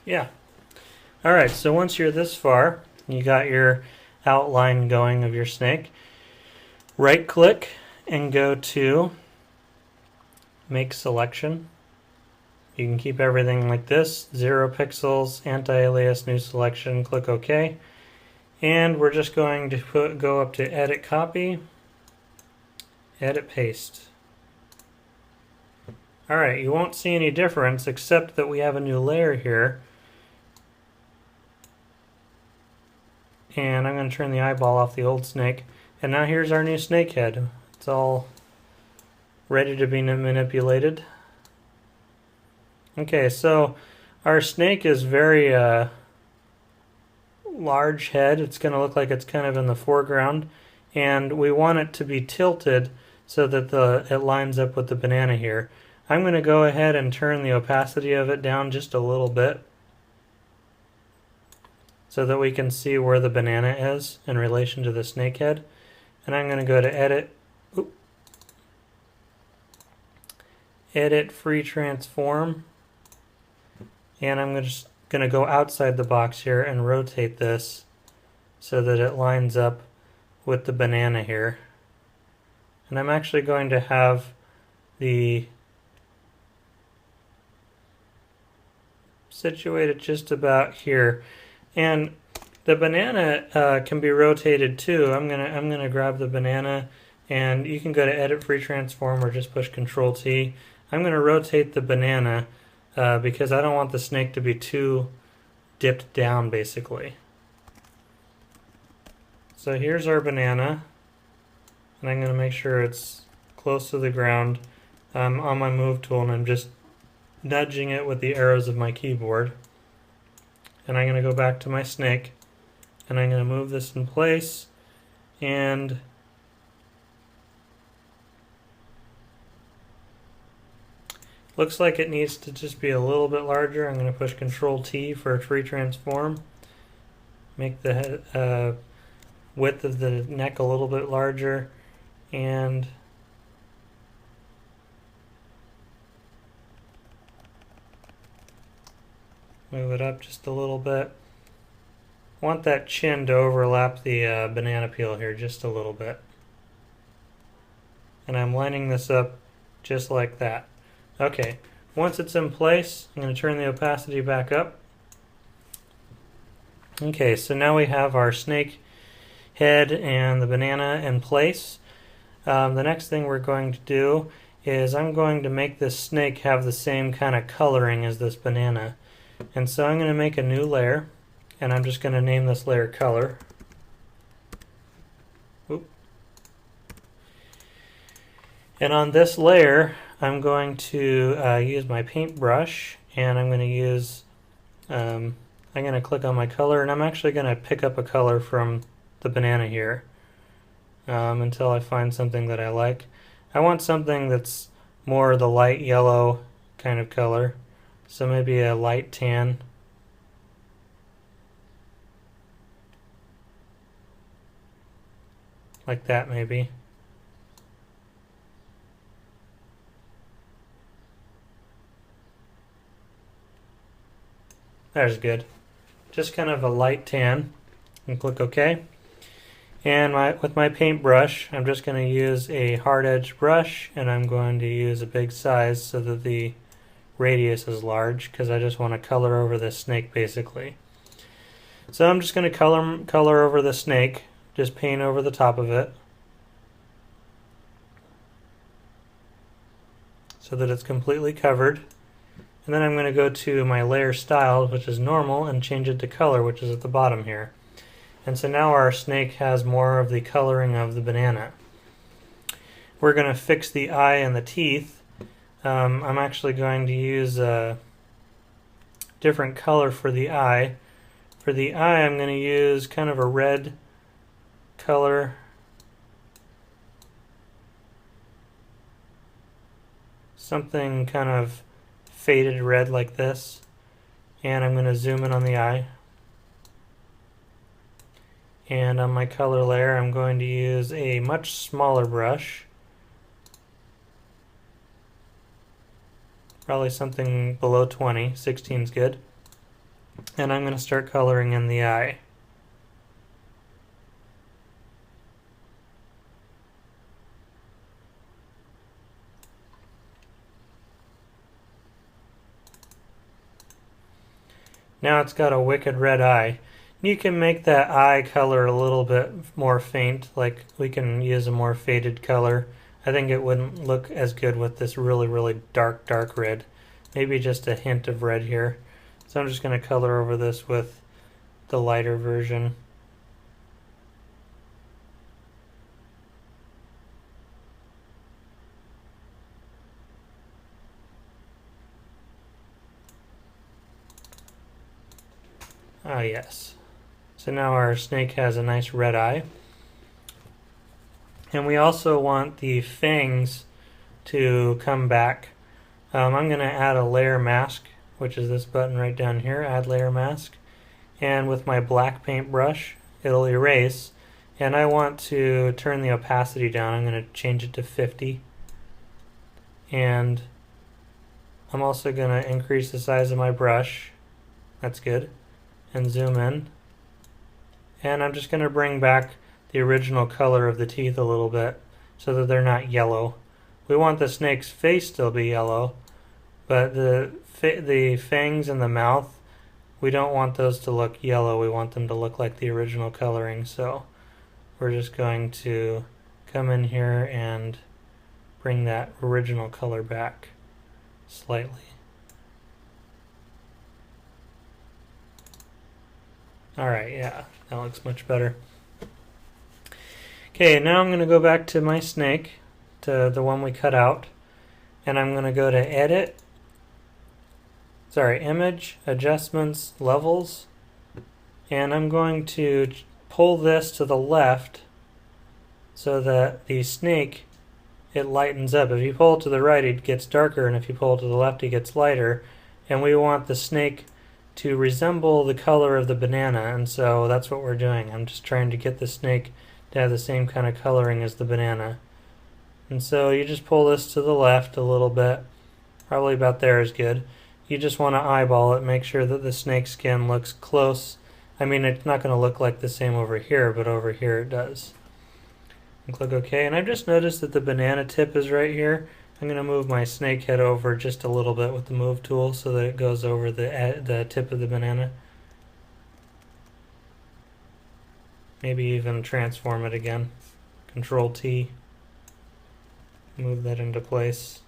Yeah. All right, so once you're this far, you got your outline going of your snake, right click and go to make selection. You can keep everything like this, 0 pixels, anti-alias, new selection, click OK. And we're just going to go up to edit copy, edit paste. Alright, you won't see any difference except that we have a new layer here. And I'm going to turn the eyeball off the old snake. And now here's our new snake head. It's all ready to be manipulated. Okay, so our snake is very large head. It's going to look like it's kind of in the foreground. And we want it to be tilted so that it lines up with the banana here. I'm going to go ahead and turn the opacity of it down just a little bit so that we can see where the banana is in relation to the snake head. And I'm going to go to edit free transform, and I'm just going to go outside the box here and rotate this so that it lines up with the banana here. And I'm actually going to have the situated just about here, and the banana can be rotated too. I'm gonna grab the banana, and you can go to edit free transform or just push Control T. I'm gonna rotate the banana because I don't want the snake to be too dipped down basically. So here's our banana, and I'm gonna make sure it's close to the ground. I'm on my move tool and I'm just nudging it with the arrows of my keyboard. And I'm going to go back to my snake and I'm going to move this in place, and looks like it needs to just be a little bit larger. I'm going to push Control T for free transform, make the width of the neck a little bit larger, and move it up just a little bit. I want that chin to overlap the banana peel here just a little bit. And I'm lining this up just like that. Okay, once it's in place, I'm going to turn the opacity back up. Okay, so now we have our snake head and the banana in place. The next thing we're going to do is I'm going to make this snake have the same kind of coloring as this banana. And so I'm going to make a new layer, and I'm just going to name this layer color. Oop. And on this layer, I'm going to use my paintbrush, and I'm going to use, I'm going to click on my color, and I'm actually going to pick up a color from the banana here until I find something that I like. I want something that's more the light yellow kind of color. So maybe a light tan. Like that maybe. There's good. Just kind of a light tan. And click OK. And with my paintbrush, I'm just going to use a hard edge brush, and I'm going to use a big size so that the radius is large, because I just want to color over this snake basically. So I'm just going to color over the snake, just paint over the top of it so that it's completely covered. And then I'm going to go to my layer style, which is normal, and change it to color, which is at the bottom here. And so now our snake has more of the coloring of the banana. We're going to fix the eye and the teeth. I'm actually going to use a different color for the eye. For the eye, I'm going to use kind of a red color. Something kind of faded red like this. And I'm going to zoom in on the eye. And on my color layer, I'm going to use a much smaller brush. Probably something below 20. 16 is good. And I'm going to start coloring in the eye. Now it's got a wicked red eye. You can make that eye color a little bit more faint, like we can use a more faded color. I think it wouldn't look as good with this really dark red. Maybe just a hint of red here. So I'm just going to color over this with the lighter version. Ah, yes. So now our snake has a nice red eye. And we also want the fangs to come back. I'm going to add a layer mask, which is this button right down here, add layer mask. And with my black paintbrush, it'll erase. And I want to turn the opacity down. I'm going to change it to 50. And I'm also going to increase the size of my brush. That's good. And zoom in. And I'm just going to bring back the original color of the teeth a little bit so that they're not yellow. We want the snake's face still be yellow, but the fangs and the mouth, we don't want those to look yellow. We want them to look like the original coloring. So we're just going to come in here and bring that original color back slightly. Alright, yeah, that looks much better. Okay, now I'm going to go back to my snake, to the one we cut out, and I'm going to go to Image, Adjustments, Levels, and I'm going to pull this to the left so that the snake, it lightens up. If you pull it to the right, it gets darker, and if you pull it to the left, it gets lighter, and we want the snake to resemble the color of the banana, and so that's what we're doing. I'm just trying to get the snake to have the same kind of coloring as the banana. And so you just pull this to the left a little bit, probably about there is good. You just want to eyeball it, make sure that the snake skin looks close. I mean, it's not going to look like the same over here, but over here it does. And click OK, and I've just noticed that the banana tip is right here. I'm going to move my snake head over just a little bit with the move tool so that it goes over the tip of the banana. Maybe even transform it again. Control T. Move that into place.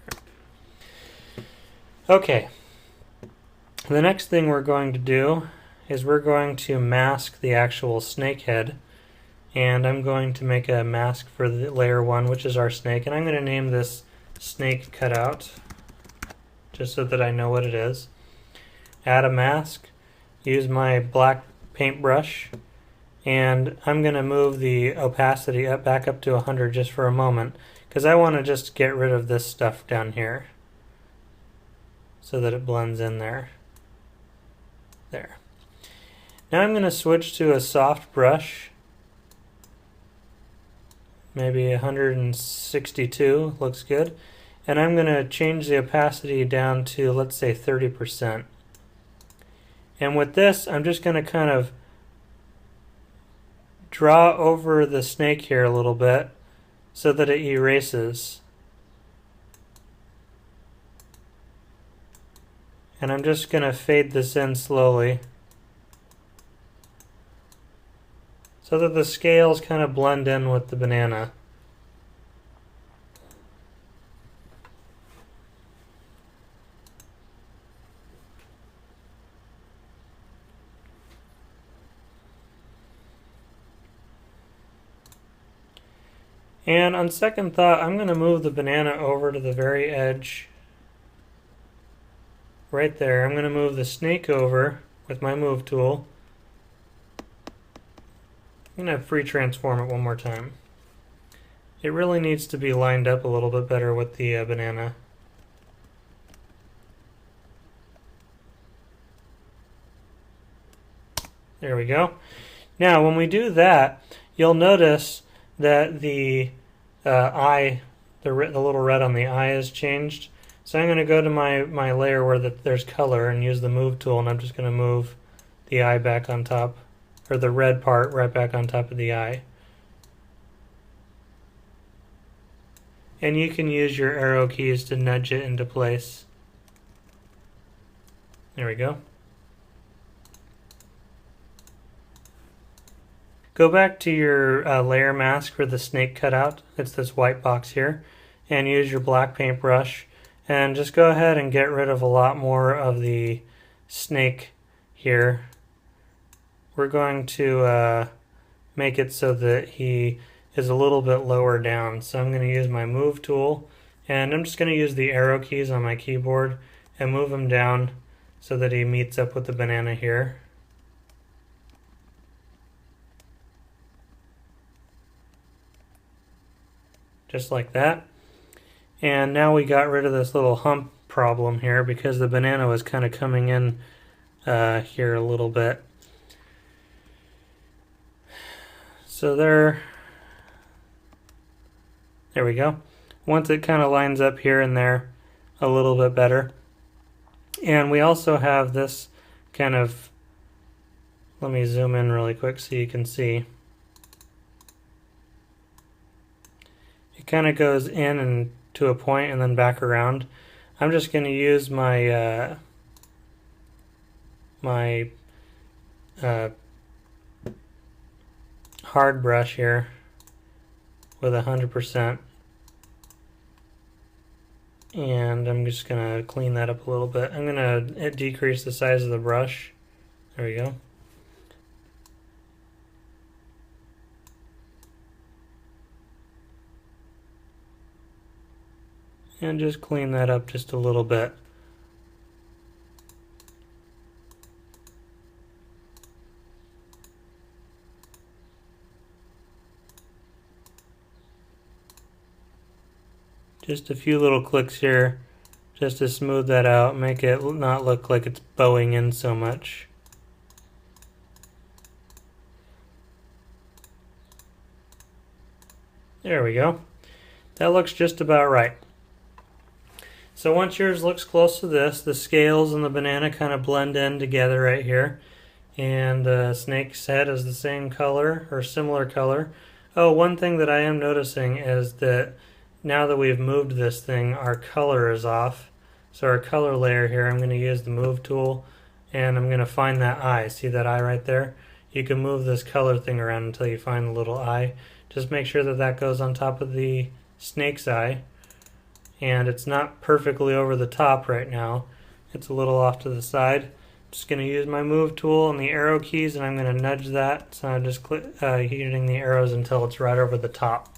There. Okay. The next thing we're going to do is we're going to mask the actual snake head. And I'm going to make a mask for the layer 1, which is our snake, and I'm going to name this snake cutout just so that I know what it is. Add a mask, use my black paintbrush, and I'm going to move the opacity back up to 100 just for a moment because I want to just get rid of this stuff down here so that it blends in there. There. Now I'm going to switch to a soft brush. Maybe 162 looks good. And I'm going to change the opacity down to, let's say, 30%. And with this, I'm just going to kind of draw over the snake here a little bit so that it erases. And I'm just going to fade this in slowly so that the scales kind of blend in with the banana. And on second thought, I'm going to move the banana over to the very edge. Right there. I'm going to move the snake over with my move tool. I'm going to free transform it one more time. It really needs to be lined up a little bit better with the banana. There we go. Now when we do that, you'll notice that the eye, the little red on the eye has changed. So I'm going to go to my layer where there's color and use the move tool, and I'm just going to move the eye back on top, or the red part right back on top of the eye. And you can use your arrow keys to nudge it into place. There we go. Go back to your layer mask for the snake cutout. It's this white box here. And use your black paintbrush. And just go ahead and get rid of a lot more of the snake here. We're going to make it so that he is a little bit lower down. So I'm going to use my move tool. And I'm just going to use the arrow keys on my keyboard and move him down so that he meets up with the banana here. Just like that. And now we got rid of this little hump problem here because the banana was kind of coming in here a little bit. So there we go. Once it kind of lines up here and there a little bit better. And we also have this kind of, let me zoom in really quick so you can see. It kind of goes in and to a point and then back around. I'm just going to use my hard brush here with 100%, and I'm just going to clean that up a little bit. I'm going to decrease the size of the brush. There we go. And just clean that up just a little bit. Just a few little clicks here just to smooth that out, make it not look like it's bowing in so much. There we go. That looks just about right. So once yours looks close to this, the scales and the banana kind of blend in together right here. And the snake's head is the same color or similar color. Oh, one thing that I am noticing is that now that we've moved this thing, our color is off. So our color layer here, I'm going to use the move tool and I'm going to find that eye. See that eye right there? You can move this color thing around until you find the little eye. Just make sure that that goes on top of the snake's eye. And it's not perfectly over the top right now. It's a little off to the side. I'm just going to use my move tool and the arrow keys, and I'm going to nudge that. So I'm just hitting the arrows until it's right over the top.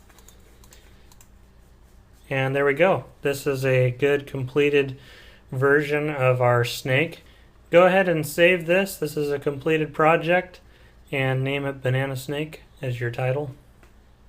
And there we go. This is a good completed version of our snake. Go ahead and save this. This is a completed project, and name it Banana Snake as your title.